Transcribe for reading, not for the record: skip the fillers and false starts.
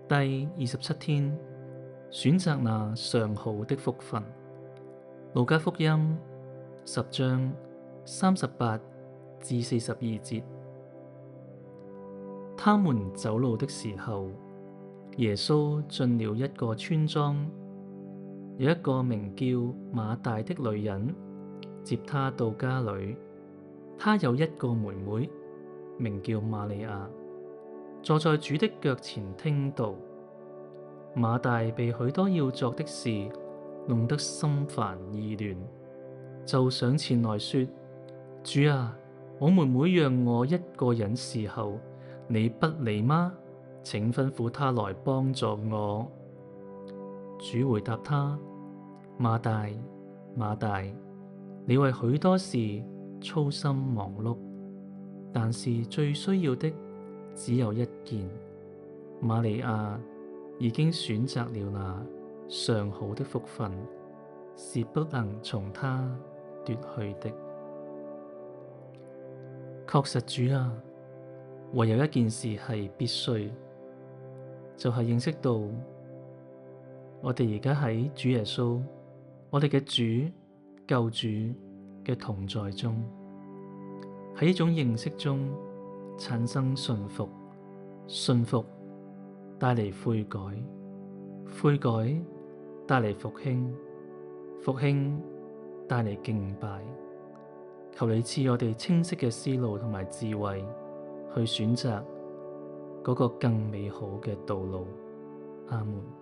第27天，選擇那上好的福分。路加福音10章38至42節。他們走路的時候，耶穌進了一個村莊，有一個名叫馬大的女人接他到家裏。她有一個妹妹，名叫瑪利亞，坐在主的腳前聽道。馬大被許多要做的事弄得心煩意亂，就上前來說：主啊，我妹妹讓我一個人伺候，你不理嗎？請吩咐她來幫助我。主回答她：馬大，馬大，你為許多事操心忙碌，但是最需要的只有一件。瑪利亞已經選擇了那上好的福分，是不能從她奪去的。確實主啊，唯有一件事係必須，就係認識到我哋而家喺主耶穌，我哋嘅主救主嘅同在中，喺呢種認識中產生信服，信服帶嚟悔改，悔改帶嚟復興，復興帶嚟敬拜。求你賜我哋清晰嘅思路同埋智慧，去選擇嗰個更美好嘅道路。阿門。